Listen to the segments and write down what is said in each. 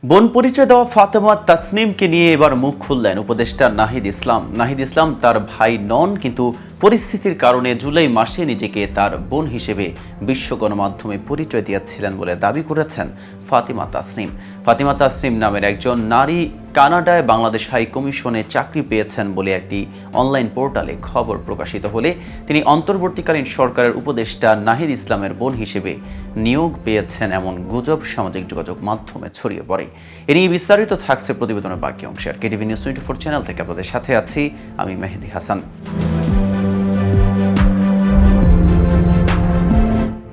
বোন পরিচয় দেওয়া ফাতেমা তাসনিমকে নিয়ে এবার মুখ খুললেন উপদেষ্টা নাহিদ ইসলাম। নাহিদ ইসলাম তার ভাই নন, কিন্তু পরিস্থিতির কারণে জুলাই মাসে নিজেকে তার বোন হিসেবে বিশ্ব গণমাধ্যমে পরিচয় দিয়েছিলেন বলে দাবি করেছেন ফাতিমা তাসনিম। ফাতিমা তাসনিম নামের একজন নারী কানাডায় বাংলাদেশ হাই কমিশনে চাকরি পেয়েছেন বলে একটি অনলাইন পোর্টালে খবর প্রকাশিত হলে তিনি অন্তর্বর্তীকালীন সরকারের উপদেষ্টা নাহিদ ইসলামের বোন হিসেবে নিয়োগ পেয়েছেন এমন গুজব সামাজিক যোগাযোগ মাধ্যমে ছড়িয়ে পড়ে। এ নিয়ে বিস্তারিত থাকছে প্রতিবেদনের বাকি অংশে। আর কেটিভি নিউজ 24 চ্যানেল থেকে আপনাদের সাথে আছি আমি মেহেদি হাসান।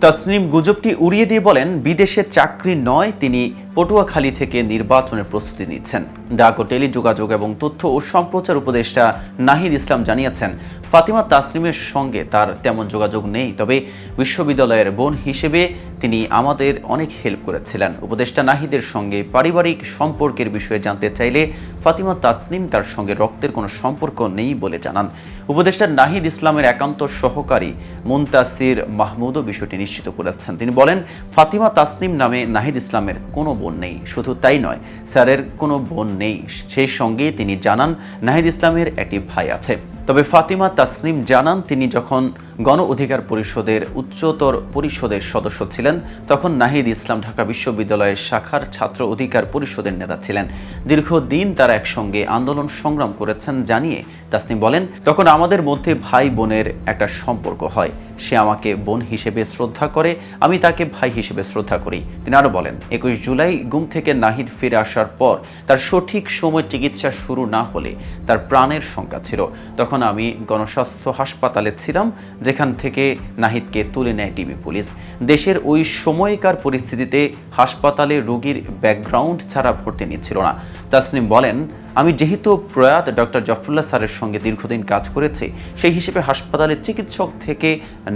তাসনিম গুজবটি উড়িয়ে দিয়ে বলেন, বিদেশে চাকরি নয়, তিনি পটুয়াখালী থেকে নির্বাচনের প্রস্তুতি নিচ্ছেন। ডাক ও টেলিযোগাযোগ এবং তথ্য ও সম্প্রচার উপদেষ্টা নাহিদ ইসলাম জানিয়েছেন, ফাতিমা তাসনিমের সঙ্গে তার তেমন যোগাযোগ নেই, তবে বিশ্ববিদ্যালয়ের বোন হিসেবে তিনি আমাদের অনেক হেল্প করেছিলেন। উপদেষ্টা নাহিদের সঙ্গে পারিবারিক সম্পর্কের বিষয়ে জানতে চাইলে ফাতিমা তাসনিম তার সঙ্গে রক্তের কোনো সম্পর্ক নেই বলে জানান। উপদেষ্টা নাহিদ ইসলামের একান্ত সহকারী মুনতাসির মাহমুদও বিষয়টি নিশ্চিত করেছেন। তিনি বলেন, ফাতিমা তাসনিম নামে নাহিদ ইসলামের কোনো বোন নেই। শুধু তাই নয়, স্যারের কোনো বোন নেই। সেই সঙ্গে তিনি জানান নাহিদ ইসলামের একটি ভাই আছে। তবে ফাতিমা তাসনিম জানান, তিনি যখন গণ অধিকার পরিষদের উচ্চতর পরিষদের সদস্য ছিলেন তখন নাহিদ ইসলাম ঢাকা বিশ্ববিদ্যালয়ের শাখার ছাত্র অধিকার পরিষদের নেতা ছিলেন। দীর্ঘদিন তারা একসঙ্গে আন্দোলন সংগ্রাম করেছেন জানিয়ে তাসনিম বলেন, তখন আমাদের মধ্যে ভাই বোনের একটা সম্পর্ক হয়। সে আমাকে বোন হিসেবে শ্রদ্ধা করে, আমি তাকে ভাই হিসেবে শ্রদ্ধা করি। তিনি আরও বলেন, 21 জুলাই গুম থেকে নাহিদ ফিরে আসার পর তার সঠিক সময় চিকিৎসা শুরু না হলে তার প্রাণের শঙ্কা ছিল। তখন আমি গণস্বাস্থ্য হাসপাতালে ছিলাম, যেখান থেকে নাহিদকে তুলে নেয় ডিবি পুলিশ। দেশের ওই সময়কার পরিস্থিতিতে হাসপাতালে রোগীর ব্যাকগ্রাউন্ড ছাড়া ভর্তি নিচ্ছিল না। তাসনিম বলেন, আমি যেহেতু প্রয়াত ডক্টর জাফরুল্লাহ স্যারের সঙ্গে দীর্ঘদিন কাজ করেছি, সেই হিসেবে হাসপাতালের চিকিৎসক থেকে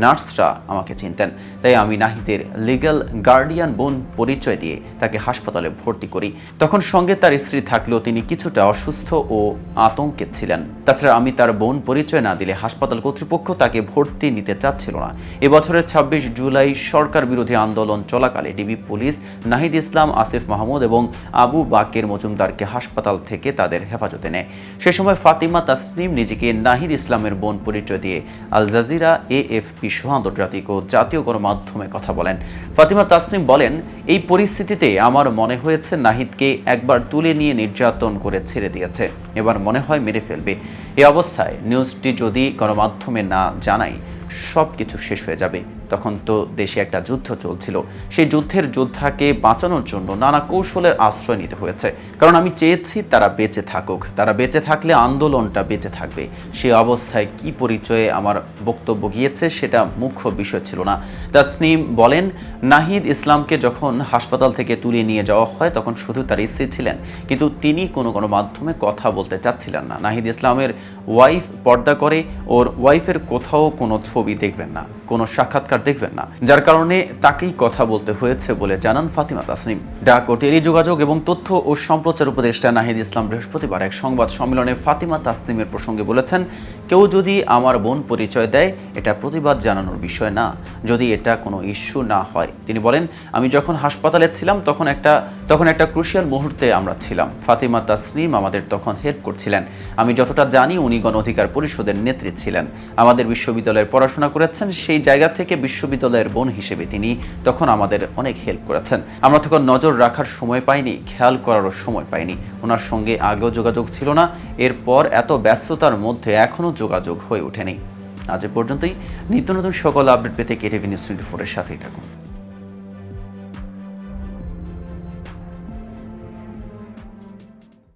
নার্সরা আমাকে চিনতেন। তাই আমি নাহিদের লিগ্যাল গার্ডিয়ান বোন পরিচয় দিয়ে তাকে হাসপাতালে ভর্তি করি। তখন সঙ্গে তার স্ত্রী থাকলেও তিনি কিছুটা অসুস্থ ও আতঙ্কে ছিলেন। তাছাড়া আমি তার বোন পরিচয় না দিলে হাসপাতাল কর্তৃপক্ষ তাকে ভর্তি নিতে চাচ্ছিল না। এবছরের 26 জুলাই সরকার বিরোধী আন্দোলন চলাকালে ডিবি পুলিশ নাহিদ ইসলাম, আসিফ মাহমুদ এবং আবু বাকের মজুমদারকে হাসপাতাল থেকে তাদের হেফাজতে নেয়। সে সময় ফাতিমা তাসনিম নিজেকে নাহিদ ইসলামের বোন পরিচয় দিয়ে আল জাজিরা, AFP সহ আন্তর্জাতিক ও জাতীয় গণমাধ্যমে কথা বলেন। ফাতিমা তাসনিম বলেন, এই পরিস্থিতিতে আমার মনে হয়েছে নাহিদকে একবার তুলে নিয়ে নির্যাতন করে ছেড়ে দিয়েছে, এবার মনে হয় মেরে ফেলবে। এই অবস্থায় নিউজটি যদি গণমাধ্যমে না জানাই সব কিছু শেষ হয়ে যাবে। তখন তো দেশে একটা যুদ্ধ চলছিল, সেই যুদ্ধের যোদ্ধাকে বাঁচানোর জন্য নানা কৌশলের আশ্রয় নিতে হয়েছে। কারণ আমি চেয়েছি তারা বেঁচে থাকুক, তারা বেঁচে থাকলে আন্দোলনটা বেঁচে থাকবে। সেই অবস্থায় কি পরিচয়ে আমার বক্তব্য গিয়েছে সেটা মুখ্য বিষয় ছিল না। তাসনিম বলেন, নাহিদ ইসলামকে যখন হাসপাতাল থেকে তুলে নিয়ে যাওয়া হয় তখন শুধু তার স্ত্রী ছিলেন, কিন্তু তিনি কোনো মাধ্যমে কথা বলতে চাচ্ছিলেন না। নাহিদ ইসলামের ওয়াইফ পর্দা করে, ওর ওয়াইফের কোথাও কোনো ছবি দেখবেন না, কোনো সাক্ষাৎকার দেখবেন না, যার কারণে তাকেই কথা বলতে হয়েছে বলে জানান ফাতিমা তাসনিম। ডাক ও টেলিযোগাযোগ এবং তথ্য ও সম্প্রচার উপদেষ্টা নাহিদ ইসলাম বৃহস্পতিবার এক সংবাদ সম্মেলনে ফাতিমা তাসনিমের প্রসঙ্গে বলেছেন, কেউ যদি আমার বোন পরিচয় দেয় এটা প্রতিবাদ জানানোর বিষয় না, যদি এটা কোনো ইস্যু না হয়। তিনি বলেন, আমি যখন হাসপাতালে ছিলাম তখন একটা ক্রুশিয়াল মুহূর্তে আমরা ছিলাম। ফাতিমা তাসনিম আমাদের তখন হেল্প করছিলেন। আমি যতটা জানি উনি গণ অধিকার পরিষদের নেত্রী ছিলেন, আমাদের বিশ্ববিদ্যালয়ের পড়াশোনা করেছেন। সেই জায়গা থেকে বিশ্ববিদ্যালয়ের বোন হিসেবে তিনি তখন আমাদের অনেক হেল্প করেছেন। আমরা তখন নজর রাখার সময় পাইনি, খেয়াল করারও সময় পাইনি। ওনার সঙ্গে আগেও যোগাযোগ ছিল না, এরপর এত ব্যস্ততার মধ্যে এখনও যোগাযোগ হয়ে ওঠেনি। আজ পর্যন্তই। নিত্য নতুন সকল আপডেট পেতে কেটিভি নিউজ 24 এর সাথেই থাকুন।